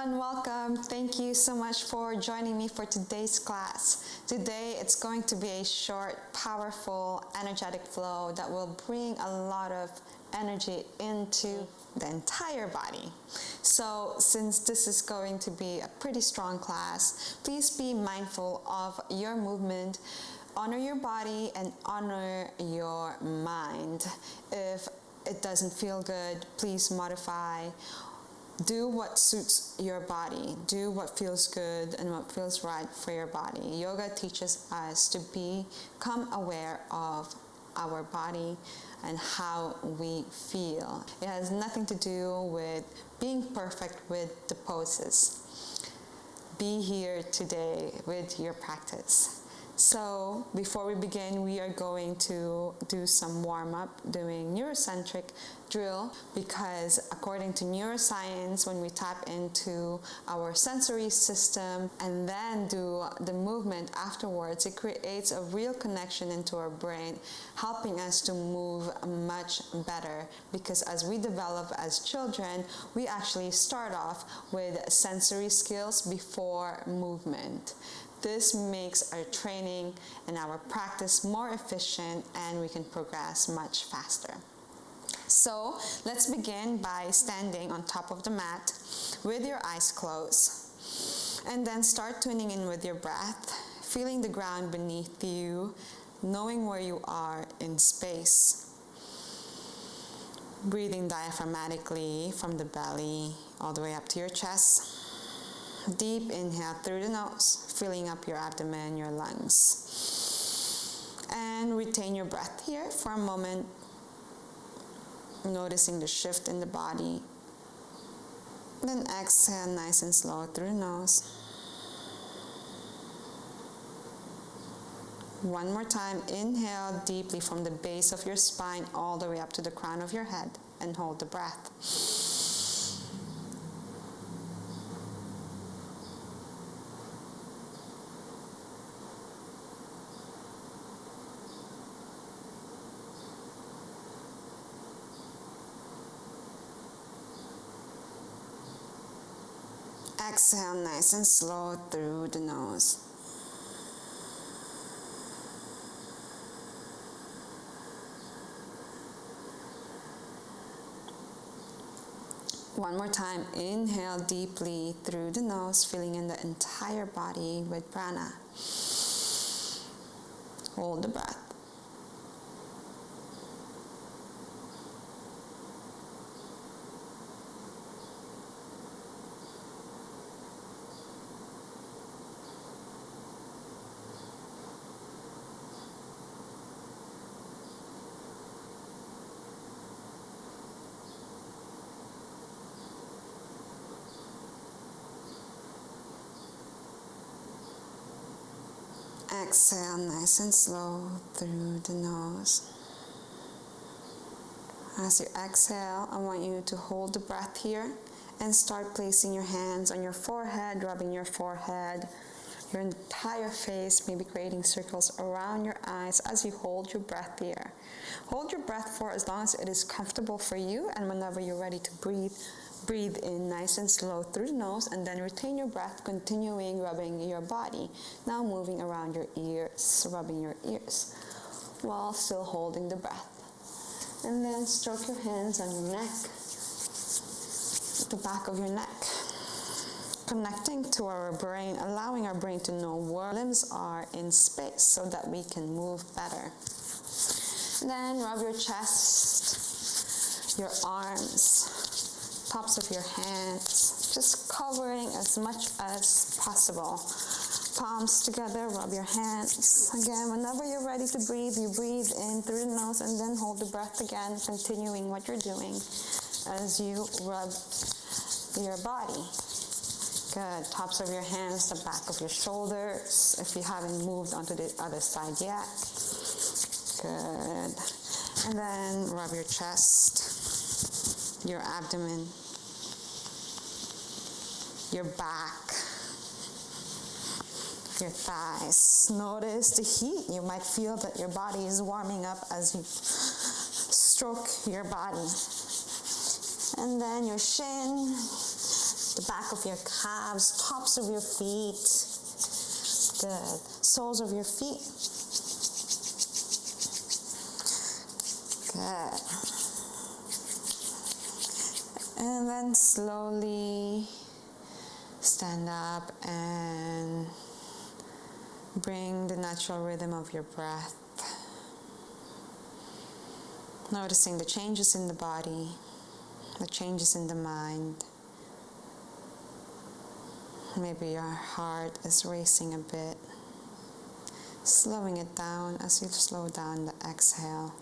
everyone, welcome. Thank you so much for joining me for today's class. Today it's going to be a short, powerful, energetic flow that will bring a lot of energy into the entire body. So since this is going to be a pretty strong class, please be mindful of your movement. Honor your body and honor your mind. If it doesn't feel good, please modify. Do what suits your body. Do what feels good and what feels right for your body. Yoga teaches us to become aware of our body and how we feel. It has nothing to do with being perfect with the poses. Be here today with your practice. So before we begin, we are going to do some warm-up doing neurocentric drill, because according to neuroscience, when we tap into our sensory system and then do the movement afterwards, it creates a real connection into our brain, helping us to move much better. Because as we develop as children, we actually start off with sensory skills before movement. This makes our training and our practice more efficient, and we can progress much faster. So let's begin by standing on top of the mat with your eyes closed, and then start tuning in with your breath, feeling the ground beneath you, knowing where you are in space. Breathing diaphragmatically from the belly all the way up to your chest. Deep inhale through the nose, filling up your abdomen, your lungs. And retain your breath here for a moment, noticing the shift in the body. Then exhale nice and slow through the nose. One more time, inhale deeply from the base of your spine all the way up to the crown of your head, and hold the breath. Exhale nice and slow through the nose. One more time, inhale deeply through the nose, filling in the entire body with prana. Hold the breath. Exhale nice and slow through the nose. As you exhale, I want you to hold the breath here and start placing your hands on your forehead, rubbing your forehead, your entire face, maybe creating circles around your eyes as you hold your breath here. Hold your breath for as long as it is comfortable for you, and whenever you're ready to breathe, breathe in nice and slow through the nose, and then retain your breath, continuing rubbing your body. Now moving around your ears, rubbing your ears, while still holding the breath. And then stroke your hands on your neck, the back of your neck, connecting to our brain, allowing our brain to know where limbs are in space so that we can move better. Then rub your chest, your arms, tops of your hands, just covering as much as possible. Palms together, rub your hands. Again, whenever you're ready to breathe, you breathe in through the nose and then hold the breath again, continuing what you're doing as you rub your body. Good. Tops of your hands, the back of your shoulders, if you haven't moved onto the other side yet. Good. And then rub your chest, your abdomen, your back, your thighs. Notice the heat. You might feel that your body is warming up as you stroke your body. And then your shin, the back back of your calves, tops of your feet. Good. Soles of your feet. Good. And then slowly stand up and bring the natural rhythm of your breath. Noticing the changes in the body, the changes in the mind. Maybe your heart is racing a bit. Slowing it down as you slow down the exhale.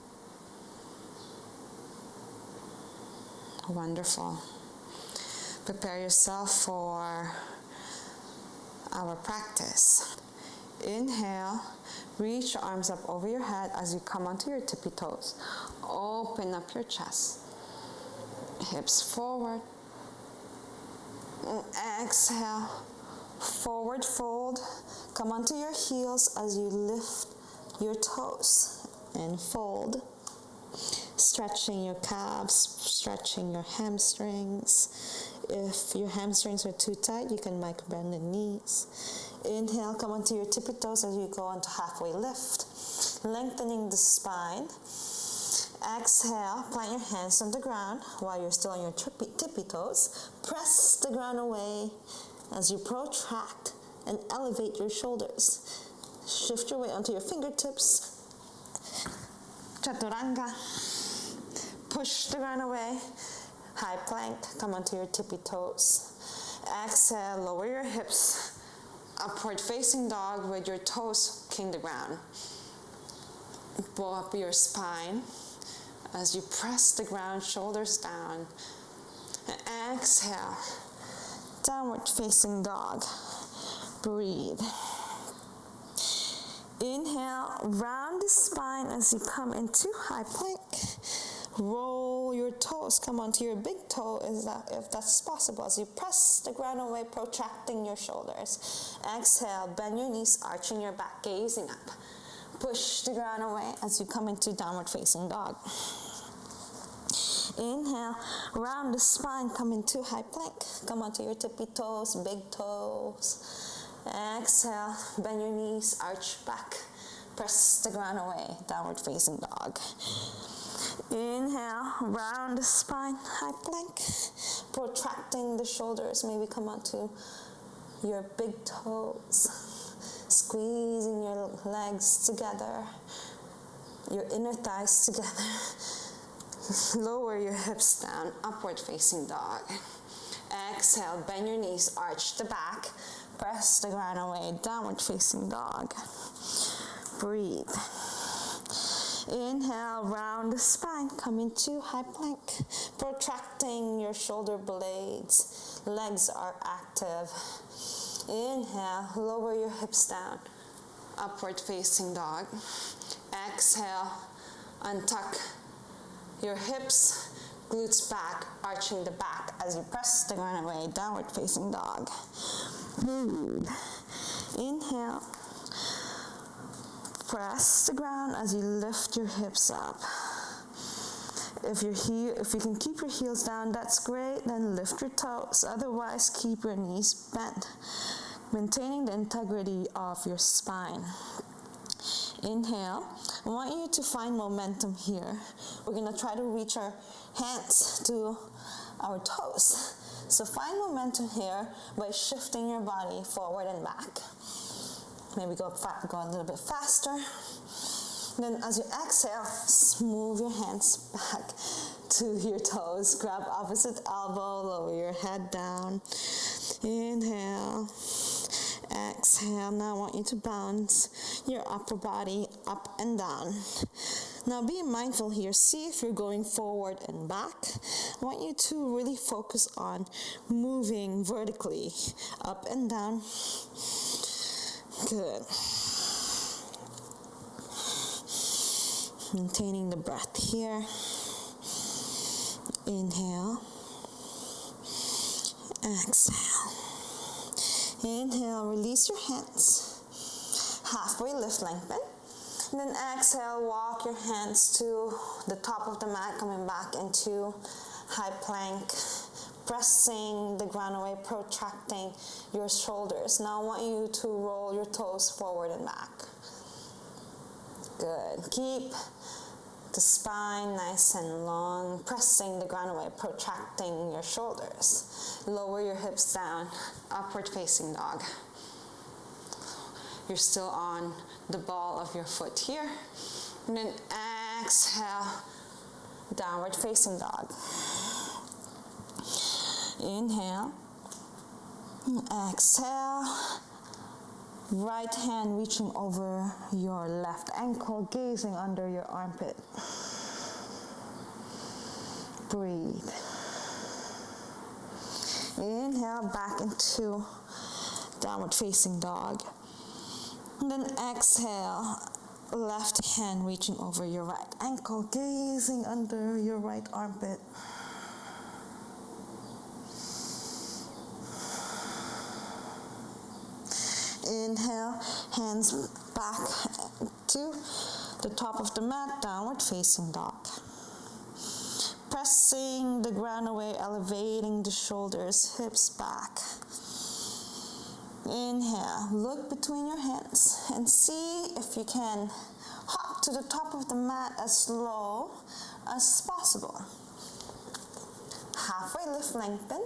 Wonderful. Prepare yourself for our practice. Inhale, reach your arms up over your head as you come onto your tippy toes. Open up your chest. Hips forward. And exhale, forward fold. Come onto your heels as you lift your toes and fold. Stretching your calves, stretching your hamstrings. If your hamstrings are too tight, you can micro bend the knees. Inhale, come onto your tippy toes as you go into halfway lift, lengthening the spine. Exhale, plant your hands on the ground while you're still on your tippy toes. Press the ground away as you protract and elevate your shoulders. Shift your weight onto your fingertips. Chaturanga. Push the ground away. High plank, come onto your tippy toes. Exhale, lower your hips. Upward facing dog with your toes kicking the ground. Pull up your spine as you press the ground, shoulders down. And exhale, downward facing dog. Breathe. Inhale, round the spine as you come into high plank. Roll your toes, come onto your big toe if that's possible as you press the ground away, protracting your shoulders. Exhale, bend your knees, arching your back, gazing up. Push the ground away as you come into downward facing dog. Inhale, round the spine, come into high plank. Come onto your tippy toes, big toes. Exhale, bend your knees, arch back. Press the ground away, downward facing dog. Inhale, round the spine, high plank. Protracting the shoulders, maybe come onto your big toes. Squeezing your legs together, your inner thighs together. Lower your hips down, upward facing dog. Exhale, bend your knees, arch the back. Press the ground away, downward facing dog. Breathe. Inhale, round the spine, come into high plank. Protracting your shoulder blades. Legs are active. Inhale, lower your hips down. Upward facing dog. Exhale, untuck your hips, glutes back, arching the back as you press the ground away, downward facing dog. Breathe. Inhale. Press the ground as you lift your hips up. If you can keep your heels down, that's great. Then lift your toes. Otherwise, keep your knees bent, maintaining the integrity of your spine. Inhale. I want you to find momentum here. We're going to try to reach our hands to our toes. So find momentum here by shifting your body forward and back. Maybe go a little bit faster. Then as you exhale, move your hands back to your toes. Grab opposite elbow, lower your head down. Inhale. Exhale. Now I want you to bounce your upper body up and down. Now be mindful here. See if you're going forward and back. I want you to really focus on moving vertically up and down. Good. Maintaining the breath here. Inhale. Exhale. Inhale, release your hands. Halfway lift, lengthen. And then exhale, walk your hands to the top of the mat, coming back into high plank. pressing the ground away, protracting your shoulders. Now I want you to roll your toes forward and back. Good. Keep the spine nice and long, pressing the ground away, protracting your shoulders. Lower your hips down, upward facing dog. You're still on the ball of your foot here. And then exhale, downward facing dog. Inhale, exhale, right hand reaching over your left ankle, gazing under your armpit. Breathe. Inhale, back into downward facing dog. And then exhale, left hand reaching over your right ankle, gazing under your right armpit. Inhale, hands back to the top of the mat, downward facing dog. Pressing the ground away, elevating the shoulders, hips back. Inhale, look between your hands and see if you can hop to the top of the mat as slow as possible. Halfway lift, lengthen.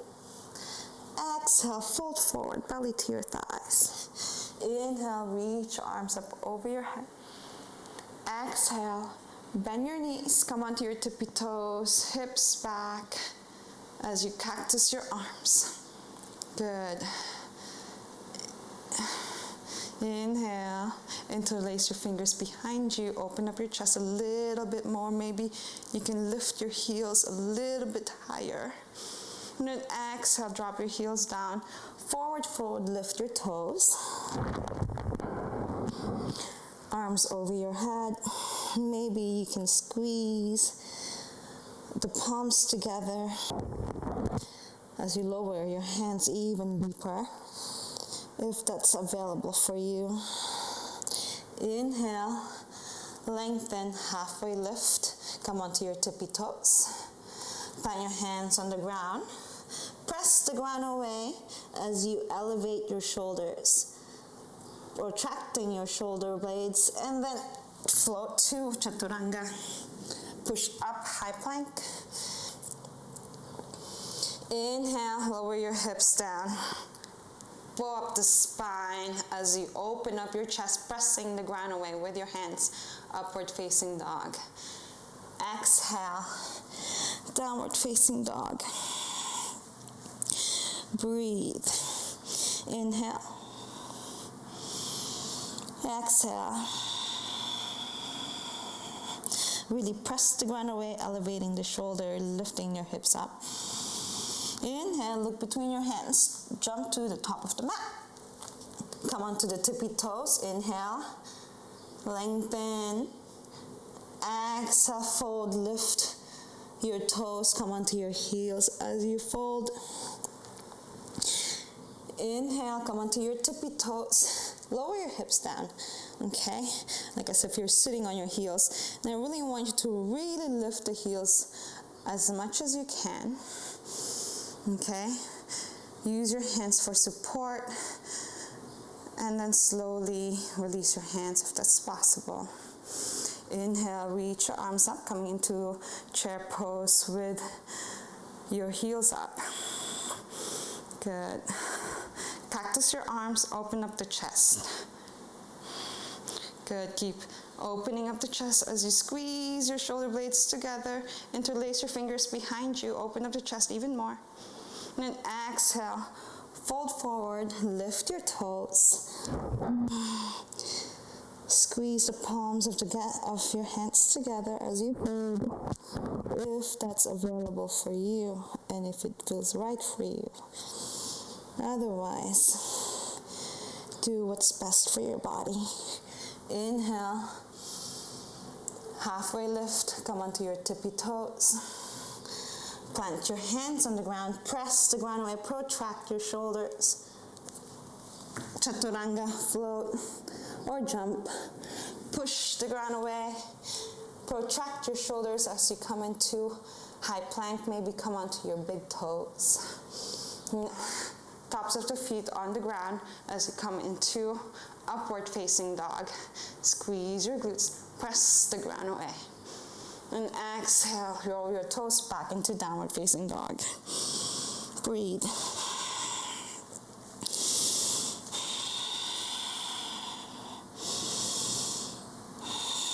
Exhale, fold forward, belly to your thighs. Inhale, reach arms up over your head. Exhale, bend your knees, come onto your tippy toes, hips back as you cactus your arms. Good. Inhale, interlace your fingers behind you, open up your chest a little bit more. Maybe you can lift your heels a little bit higher. And then exhale, drop your heels down. Forward fold, lift your toes. Arms over your head. Maybe you can squeeze the palms together as you lower your hands even deeper, if that's available for you. Inhale, lengthen, halfway lift. Come onto your tippy toes. Plant your hands on the ground. Press the ground away as you elevate your shoulders, protracting your shoulder blades, and then float to Chaturanga. Push up, high plank. Inhale, lower your hips down. Blow up the spine as you open up your chest, pressing the ground away with your hands, upward facing dog. Exhale, downward facing dog. Breathe. Inhale. Exhale. Really press the ground away, elevating the shoulder, lifting your hips up. Inhale, look between your hands. Jump to the top of the mat. Come onto the tippy toes. Inhale. Lengthen. Exhale, fold, lift your toes. Come onto your heels as you fold. Inhale, come onto your tippy toes. Lower your hips down, okay? Like as if you're sitting on your heels. And I really want you to really lift the heels as much as you can, okay? Use your hands for support, and then slowly release your hands if that's possible. Inhale, reach your arms up, coming into chair pose with your heels up. Good. Cactus your arms, open up the chest. Good, keep opening up the chest as you squeeze your shoulder blades together. Interlace your fingers behind you, open up the chest even more. And then exhale, fold forward, lift your toes. Squeeze the palms of your hands together as you hold, if that's available for you and if it feels right for you. Otherwise, do what's best for your body. Inhale, halfway lift, come onto your tippy toes. Plant your hands on the ground, press the ground away, protract your shoulders. Chaturanga, float or jump. Push the ground away, protract your shoulders as you come into High plank, maybe come onto your big toes. Tops of the feet on the ground as you come into upward facing dog. Squeeze your glutes, press the ground away. And exhale, roll your toes back into downward facing dog. Breathe.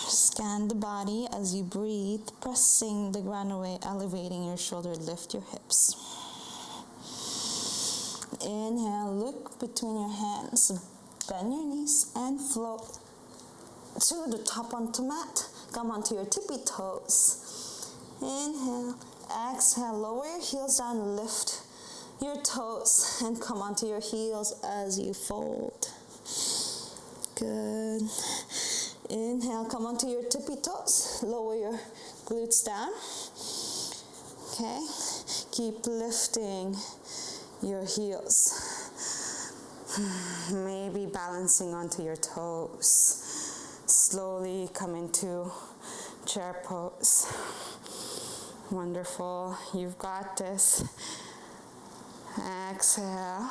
Scan the body as you breathe, pressing the ground away, elevating your shoulder, lift your hips. Inhale, look between your hands, bend your knees and float to the top onto mat. Come onto your tippy toes. Inhale, exhale, lower your heels down, lift your toes and come onto your heels as you fold. Good. Inhale, come onto your tippy toes, lower your glutes down. Okay, keep lifting your heels. Maybe balancing onto your toes. Slowly come into chair pose. Wonderful, you've got this. Exhale.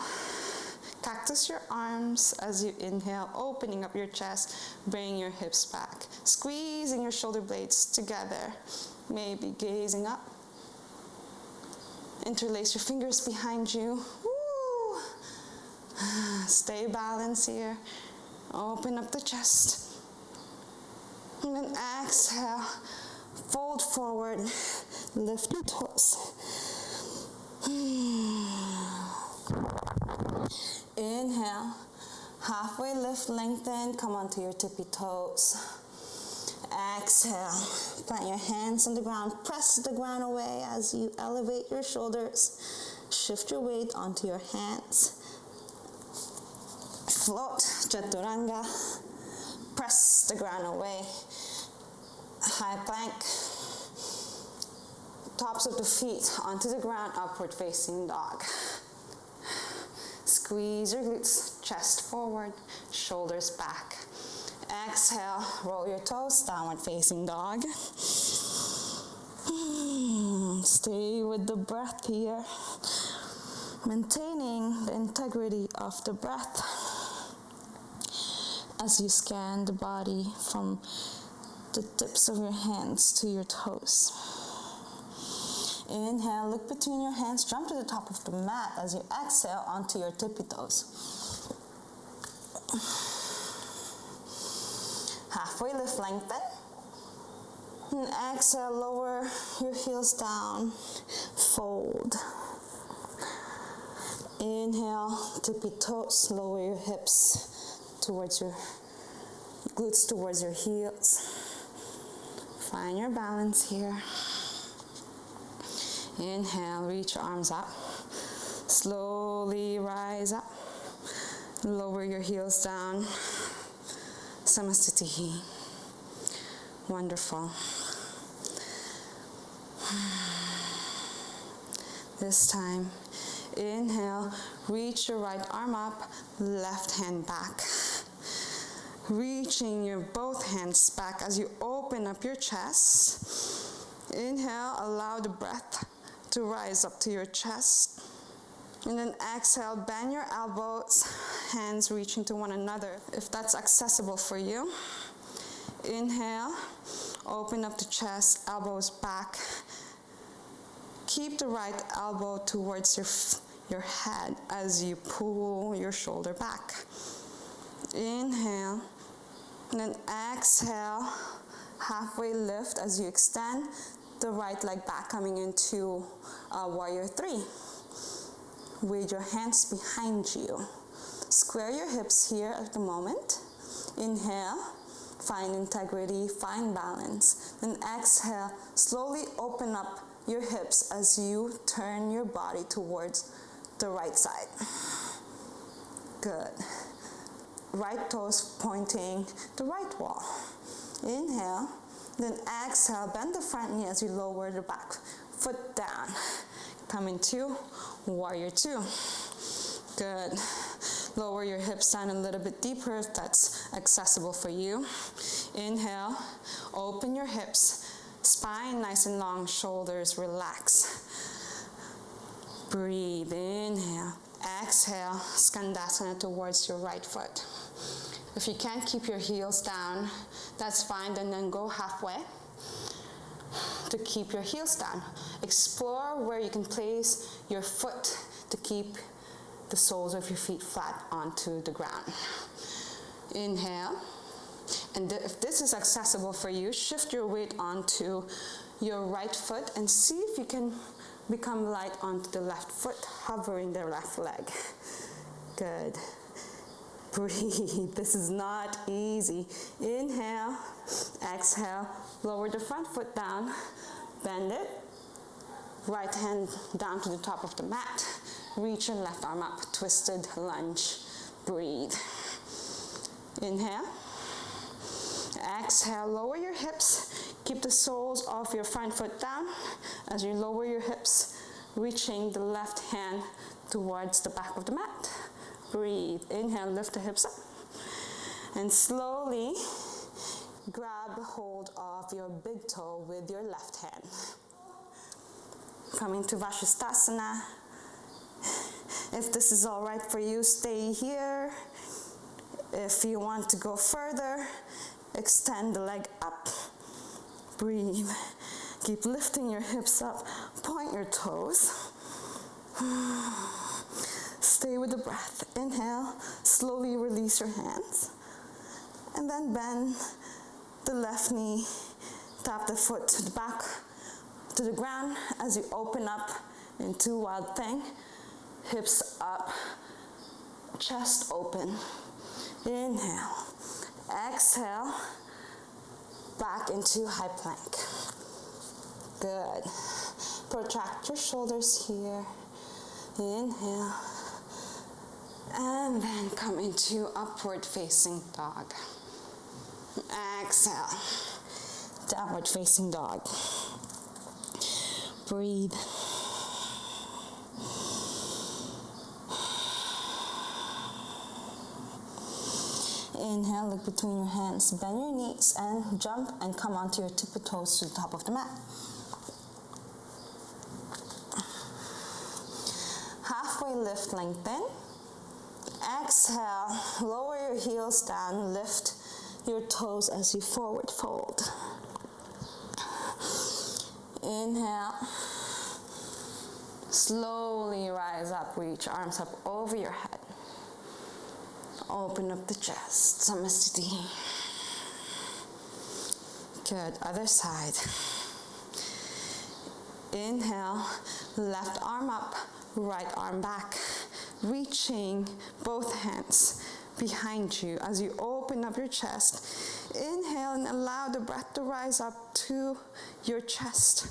Cactus your arms as you inhale, opening up your chest, bring your hips back. Squeezing your shoulder blades together, maybe gazing up. Interlace your fingers behind you. Woo. Stay balanced here. Open up the chest. And then exhale, fold forward, lift your toes. Inhale, halfway lift, lengthen, come onto your tippy toes. Exhale, plant your hands on the ground, press the ground away as you elevate your shoulders. Shift your weight onto your hands. Float, chaturanga, press the ground away. High plank, tops of the feet onto the ground, upward facing dog. Squeeze your glutes, chest forward, shoulders back. Exhale, roll your toes, downward facing dog. Stay with the breath here, maintaining the integrity of the breath as you scan the body from the tips of your hands to your toes. Inhale, look between your hands, jump to the top of the mat as you exhale onto your tippy toes. Halfway lift, lengthen. And exhale, lower your heels down, fold. Inhale, tippy toes, lower your hips towards your glutes, towards your heels. Find your balance here. Inhale, reach your arms up. Slowly rise up. Lower your heels down. Samasthiti. Wonderful. This time, inhale, reach your right arm up, left hand back. Reaching your both hands back as you open up your chest. Inhale, allow the breath to rise up to your chest. And then exhale, bend your elbows, hands reaching to one another, if that's accessible for you. Inhale, open up the chest, elbows back. Keep the right elbow towards your head as you pull your shoulder back. Inhale, and then exhale, halfway lift as you extend the right leg back, coming into warrior 3. With your hands behind you. Square your hips here at the moment. Inhale, find integrity, find balance. Then exhale, slowly open up your hips as you turn your body towards the right side. Good. Right toes pointing the right wall. Inhale, then exhale, bend the front knee as you lower the back foot down. Come into warrior 2. Good. Lower your hips down a little bit deeper if that's accessible for you. Inhale, open your hips, Spine nice and long, shoulders relax. Breathe, inhale. Exhale, Skandasana towards your right foot. If you can't keep your heels down, that's fine, then go halfway to keep your heels down. Explore where you can place your foot to keep the soles of your feet flat onto the ground. Inhale. And if this is accessible for you, shift your weight onto your right foot and see if you can become light onto the left foot, hovering the left leg. Good. Breathe. This is not easy. Inhale, exhale, lower the front foot down, bend it, right hand down to the top of the mat, reach your left arm up, twisted lunge. Breathe. Inhale. Exhale, lower your hips. Keep the soles of your front foot down as you lower your hips, reaching the left hand towards the back of the mat. Breathe. Inhale, lift the hips up. And slowly grab hold of your big toe with your left hand. Coming to Vashistasana. If this is all right for you, stay here. If you want to go further, extend the leg up. Breathe. Keep lifting your hips up. Point your toes. Stay with the breath. Inhale. Slowly release your hands. And then bend the left knee. Tap the foot to the back, to the ground as you open up into Wild Thing. Hips up. Chest open. Inhale. Exhale. Back into high plank. Good. Protract your shoulders here. Inhale. And then come into upward facing dog. Exhale. Downward facing dog. Breathe. Inhale, look between your hands, bend your knees and jump and come onto your tip of toes to the top of the mat. Halfway lift, lengthen. Exhale, lower your heels down, lift your toes as you forward fold. Inhale. Slowly rise up, reach arms up over your head. Open up the chest. Samasthiti. Good. Other side. Inhale. Left arm up. Right arm back. Reaching both hands behind you as you open up your chest. Inhale and allow the breath to rise up to your chest.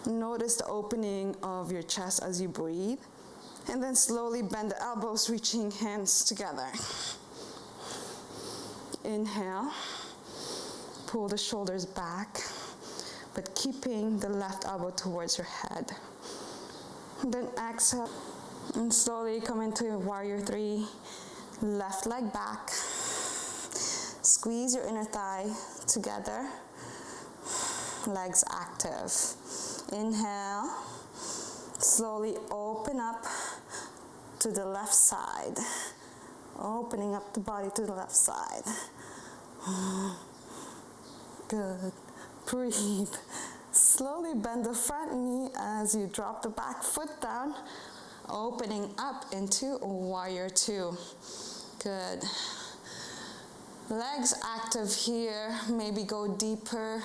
Notice the opening of your chest as you breathe. And then slowly bend the elbows, reaching hands together. Inhale. Pull the shoulders back, but keeping the left elbow towards your head. Then exhale. And slowly come into Warrior 3. Left leg back. Squeeze your inner thigh together. Legs active. Inhale. Slowly open up to the left side. Opening up the body to the left side. Good. Breathe. Slowly bend the front knee as you drop the back foot down. Opening up into Warrior 2. Good. Legs active here. Maybe go deeper.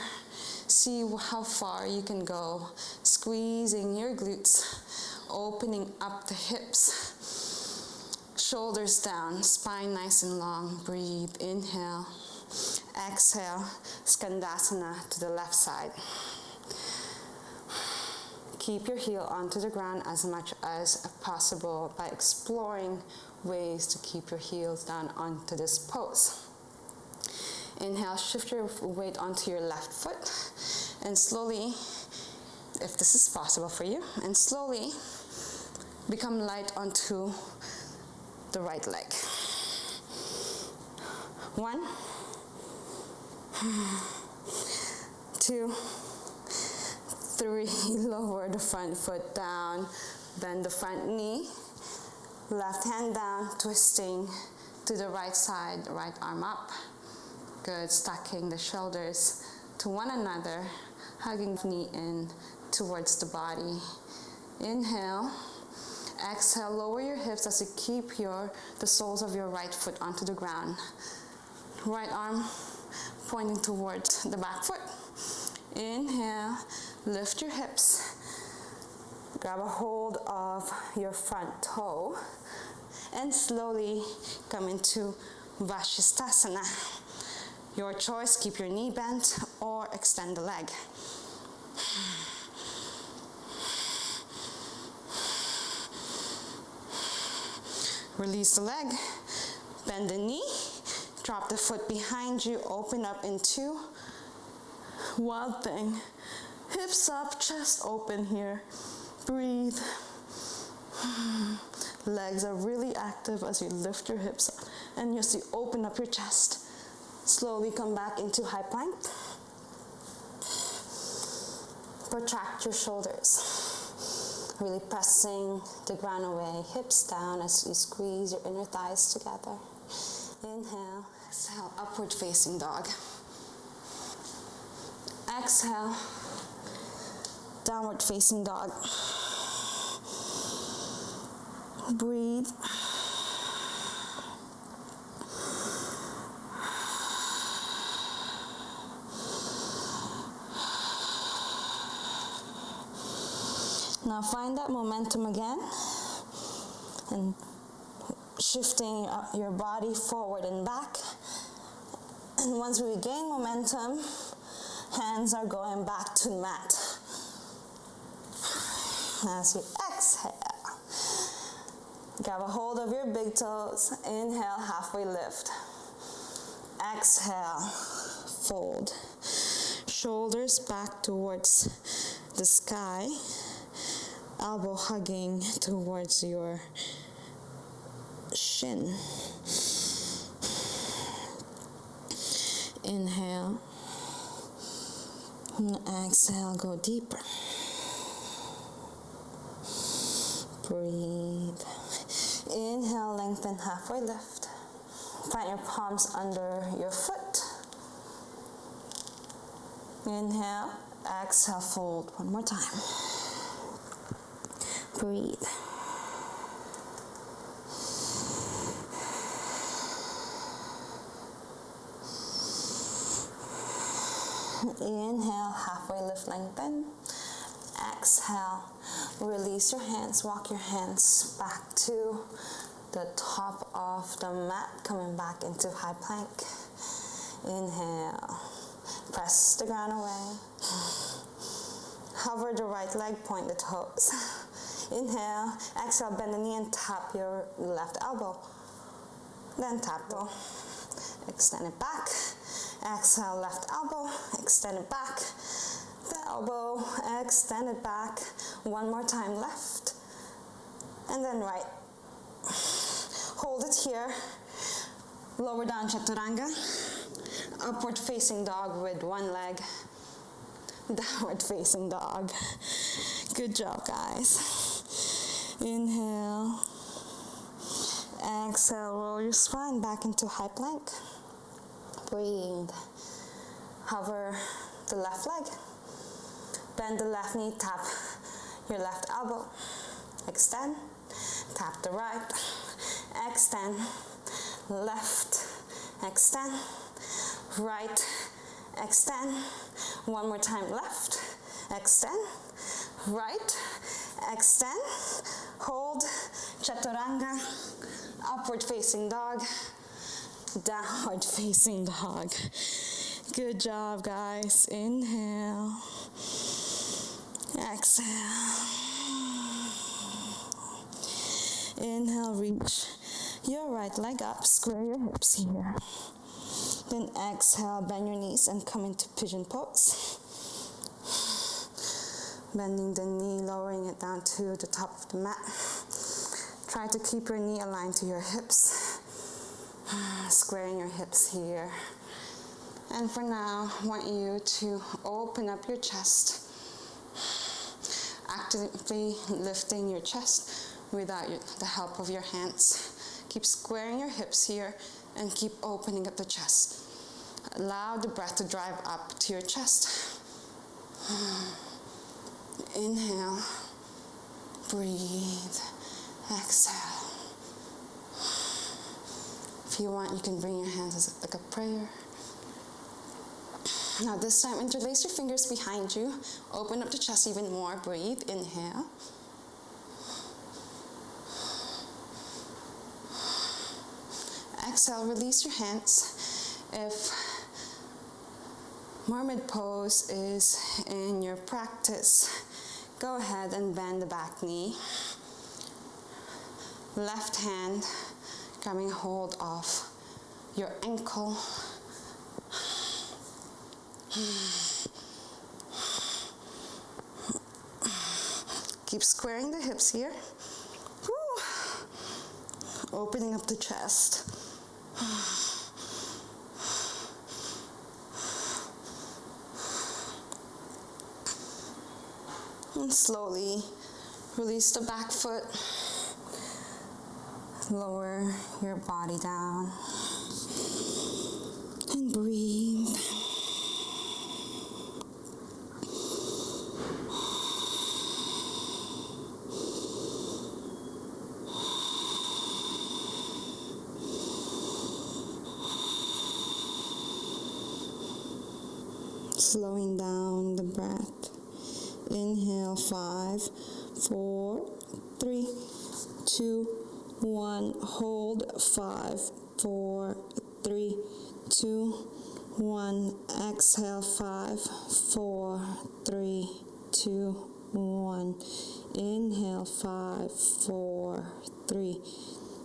See how far you can go. Squeezing your glutes. Opening up the hips. Shoulders down. Spine nice and long. Breathe. Inhale. Exhale. Skandasana to the left side. Keep your heel onto the ground as much as possible by exploring ways to keep your heels down onto this pose. Inhale, shift your weight onto your left foot and slowly, if this is possible for you, and slowly become light onto the right leg. 1, 2, 3, lower the front foot down, bend the front knee, left hand down, twisting to the right side, right arm up. Good, stacking the shoulders to one another, hugging the knee in towards the body. Inhale, exhale, lower your hips as you keep the soles of your right foot onto the ground. Right arm pointing towards the back foot. Inhale, lift your hips, grab a hold of your front toe, and slowly come into Vashistasana. Your choice, keep your knee bent or extend the leg. Release the leg, bend the knee, drop the foot behind you, open up into wild thing. Hips up, chest open here. Breathe. Legs are really active as you lift your hips up and as you open up your chest. Slowly come back into high plank. Protract your shoulders. Really pressing the ground away, hips down as you squeeze your inner thighs together. Inhale, exhale, upward facing dog. Exhale, downward facing dog. Breathe. Now find that momentum again and shifting your body forward and back. And once we gain momentum, hands are going back to the mat. As you exhale, grab a hold of your big toes. Inhale, halfway lift. Exhale, fold. Shoulders back towards the sky. Elbow hugging towards your shin. Inhale. And exhale, go deeper. Breathe. Inhale, lengthen, halfway lift. Plant your palms under your foot. Inhale, exhale, fold. One more time. Breathe. Inhale, halfway lift, lengthen. Exhale, release your hands, walk your hands back to the top of the mat, coming back into high plank. Inhale, press the ground away. Hover the right leg, point the toes. Inhale, exhale, bend the knee and tap your left elbow. Then tap the, extend it back. Exhale, left elbow, extend it back. The elbow, extend it back. One more time, left. And then right. Hold it here. Lower down chaturanga. Upward facing dog with one leg. Downward facing dog. Good job, guys. Inhale. Exhale, roll your spine back into high plank. Breathe. Hover the left leg. Bend the left knee, tap your left elbow. Extend. Tap the right. Extend. Left. Extend. Right. Extend. One more time, left. Extend. Right. Extend. Hold. Chaturanga. Upward facing dog. Downward facing dog. Good job, guys. Inhale. Exhale. Inhale, reach your right leg up. Square your hips here. Then exhale, bend your knees and come into pigeon pose. Bending the knee, lowering it down to the top of the mat. Try to keep your knee aligned to your hips. Squaring your hips here. And for now, I want you to open up your chest, actively lifting your chest without the help of your hands. Keep squaring your hips here and keep opening up the chest. Allow the breath to drive up to your chest. Inhale, breathe, exhale. If you want, you can bring your hands as like a prayer. Now this time, interlace your fingers behind you. Open up the chest even more. Breathe, inhale. Exhale, release your hands. If Mermaid Pose is in your practice, go ahead and bend the back knee. Left hand grabbing hold of your ankle. Keep squaring the hips here. Woo. Opening up the chest. And slowly release the back foot. Lower your body down. And breathe. Slowing down the breath. Inhale, 5, 4, 3, 2, 1. Hold, 5, 4, 3, 2, 1. Exhale, 5, 4, 3, 2, 1. Inhale, 5, 4, 3,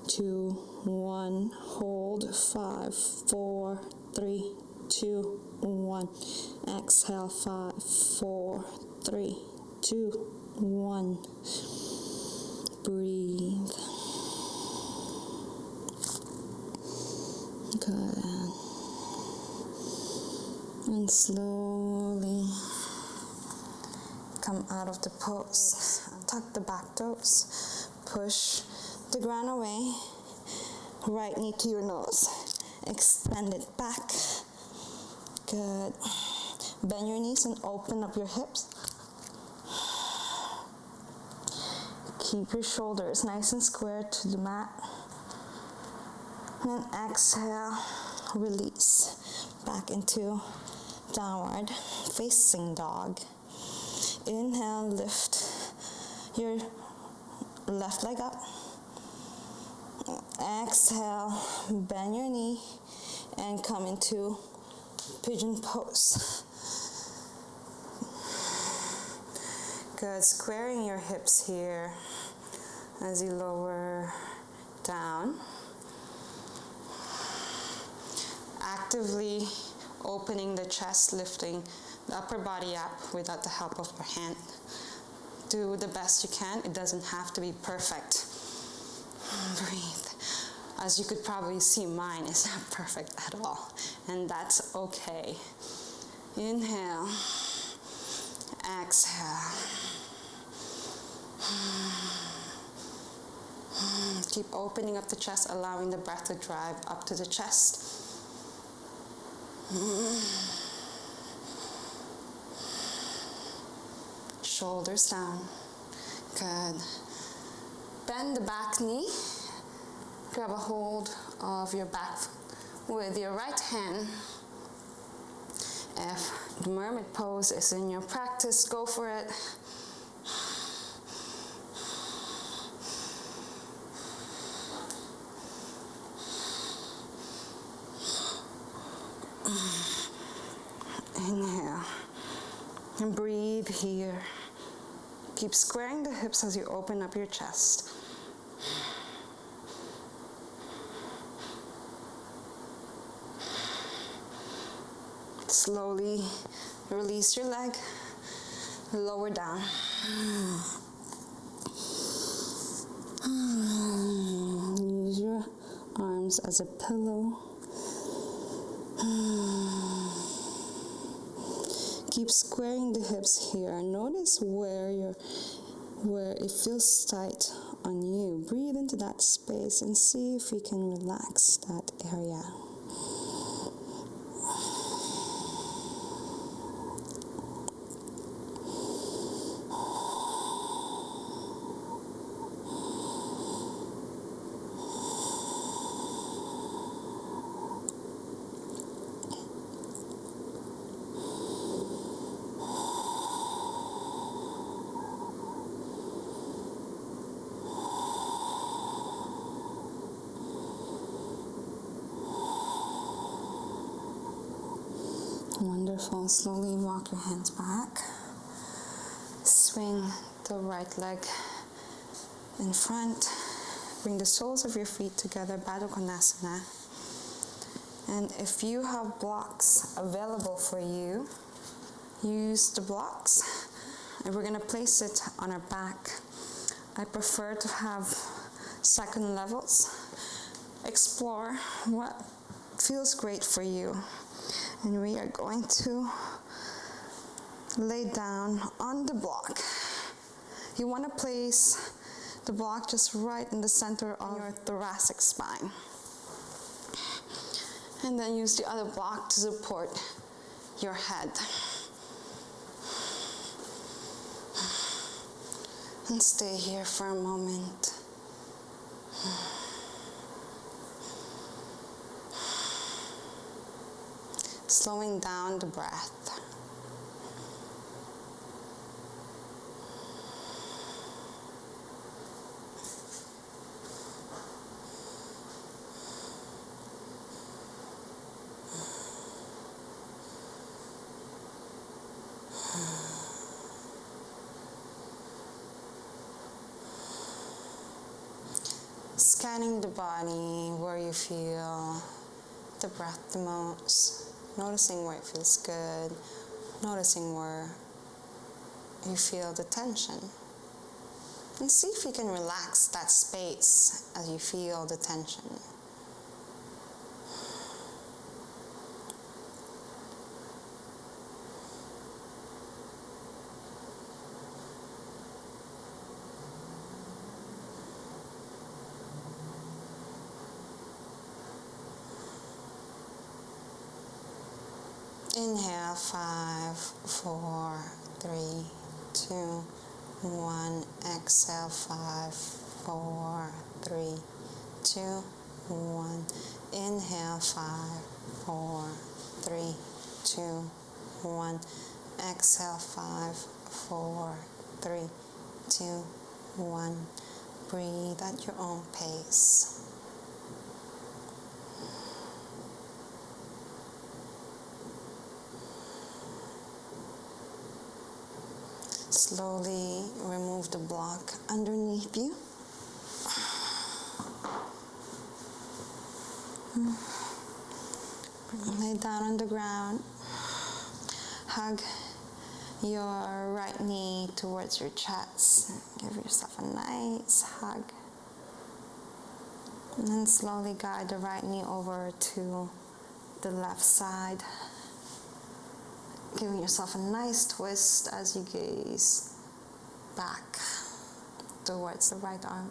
2, 1. Hold, 5, 4, 3, 2, 1. Exhale, 5, 4, 3, 2, 1. Breathe. Good. And slowly come out of the pose. Tuck the back toes. Push the ground away. Right knee to your nose. Extend it back. Good. Bend your knees and open up your hips. Keep your shoulders nice and square to the mat. And then exhale, release back into downward facing dog. Inhale, lift your left leg up. Exhale, bend your knee and come into pigeon pose. Good, squaring your hips here as you lower down. Actively opening the chest, lifting the upper body up without the help of your hand. Do the best you can. It doesn't have to be perfect. Breathe. As you could probably see, mine is not perfect at all, and that's okay. Inhale, exhale. Keep opening up the chest, allowing the breath to drive up to the chest. Shoulders down. Good. Bend the back knee. Grab a hold of your back with your right hand. If the Mermaid Pose is in your practice, go for it. Inhale and breathe here. Keep squaring the hips as you open up your chest. Slowly release your leg, lower down. Use your arms as a pillow. keep squaring the hips here. Notice where it feels tight on you. Breathe into that space and see if you can relax that area. Wonderful. Slowly walk your hands back. Swing the right leg in front. Bring the soles of your feet together, Baddha Konasana. And if you have blocks available for you, use the blocks. And we're going to place it on our back. I prefer to have second levels. Explore what feels great for you. And we are going to lay down on the block. You want to place the block just right in the center of your thoracic spine. And then use the other block to support your head. And stay here for a moment. Slowing down the breath. Scanning the body where you feel the breath the most. Noticing where it feels good, noticing where you feel the tension. And see if you can relax that space as you feel the tension. Inhale, 5, 4, 3, 2, 1. Exhale, 5, 4, 3, 2, 1. Inhale, 5, 4, 3, 2, 1. Exhale, 5, 4, 3, 2, 1. Breathe at your own pace. Slowly remove the block underneath you. Lay down on the ground. Hug your right knee towards your chest. Give yourself a nice hug. And then slowly guide the right knee over to the left side. Giving yourself a nice twist as you gaze back towards the right arm.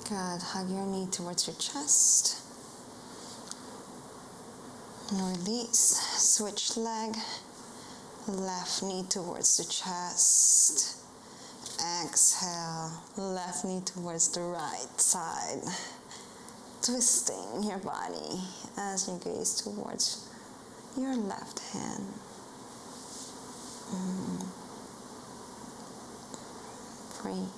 Good. Hug your knee towards your chest. And release. Switch leg. Left knee towards the chest. Exhale. Left knee towards the right side. Twisting your body as you gaze towards your left hand. Breathe.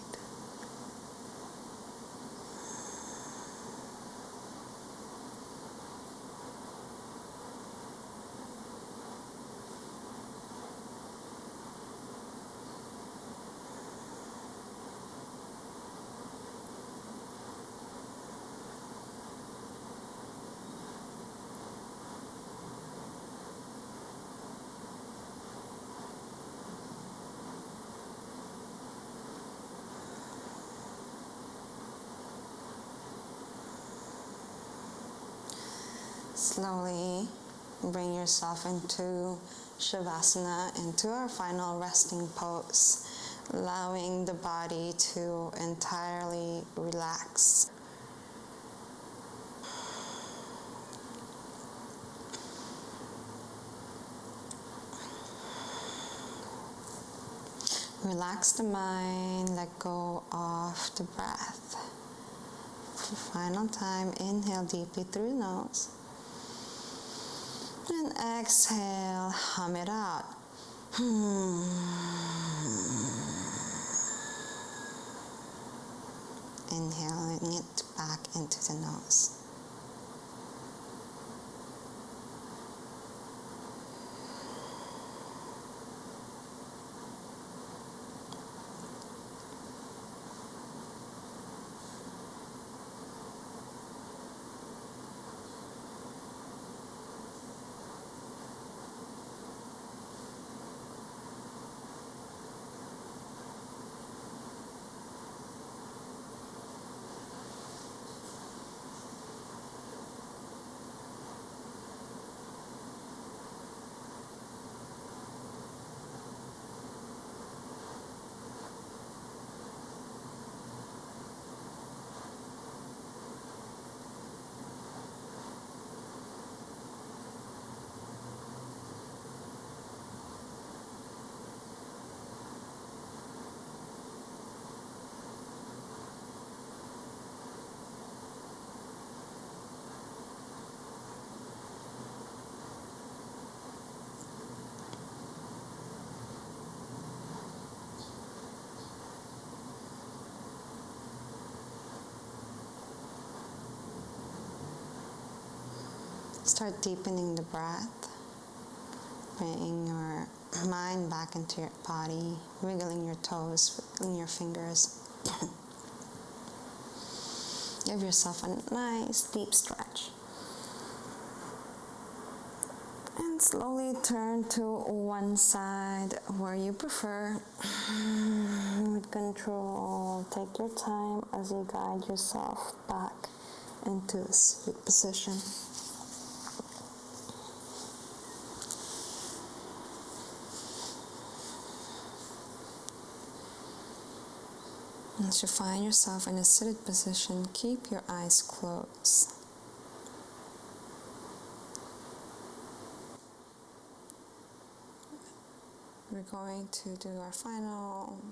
Slowly bring yourself into Shavasana, into our final resting pose, allowing the body to entirely relax. Relax the mind, let go of the breath. For final time, inhale deeply through the nose. And exhale, hum it out. Inhaling it back into the nose. Start deepening the breath, bringing your mind back into your body, wiggling your toes, wiggling your fingers. Give yourself a nice deep stretch. And slowly turn to one side where you prefer. With control, take your time as you guide yourself back into a sweet position. Once you find yourself in a seated position, keep your eyes closed. We're going to do our final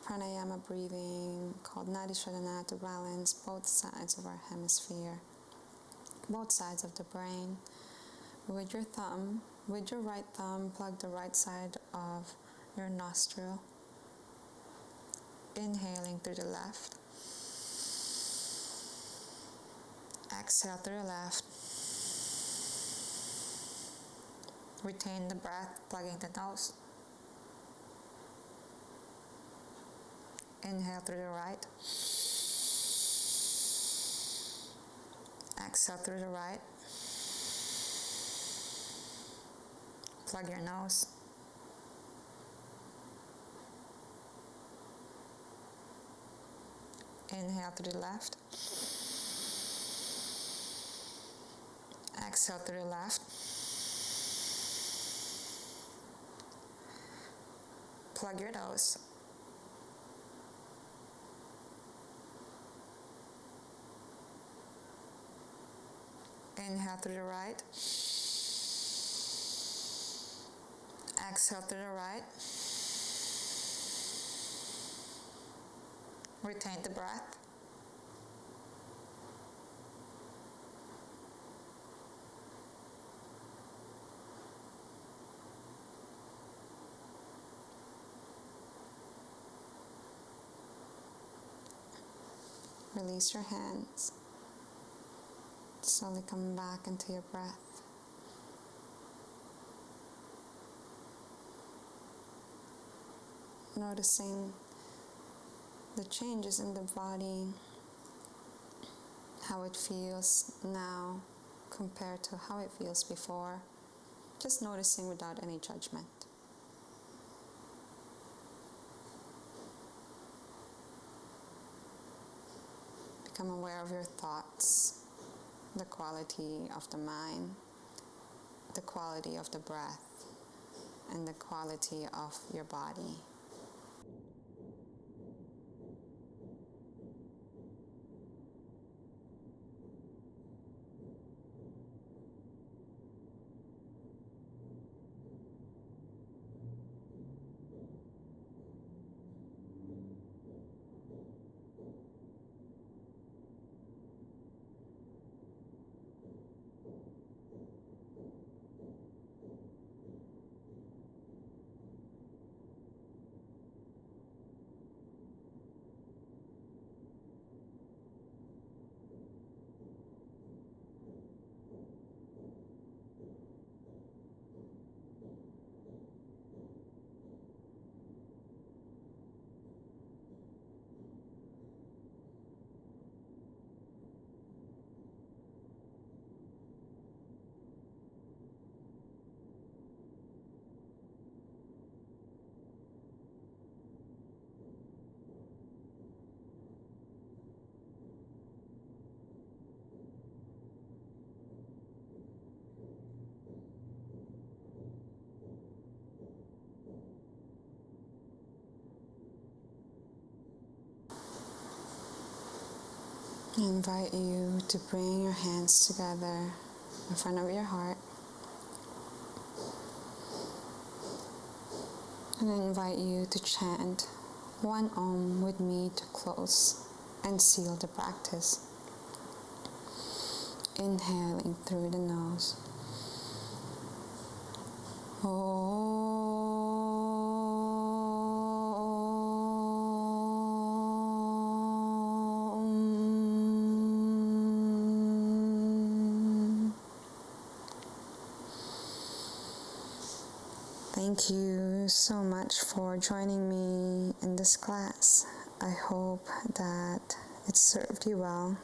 pranayama breathing called Nadishodhana to balance both sides of our hemisphere, both sides of the brain. With your right thumb, plug the right side of your nostril. Inhaling through the left. Exhale through the left. Retain the breath, plugging the nose. Inhale through the right. Exhale through the right. Plug your nose. Inhale through the left. Exhale through the left. Plug your nose. Inhale through the right. Exhale through the right. Retain the breath. Release your hands. Slowly come back into your breath. Noticing the changes in the body, how it feels now compared to how it feels before. Just noticing without any judgment. Become aware of your thoughts, the quality of the mind, the quality of the breath, and the quality of your body. I invite you to bring your hands together in front of your heart. And I invite you to chant one Om with me to close and seal the practice. Inhaling through the nose. Thank you so much for joining me in this class. I hope that it served you well,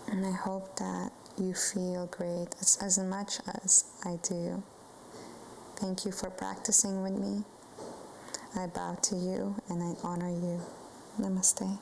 and I hope that you feel great as much as I do. Thank you for practicing with me. I bow to you and I honor you. Namaste.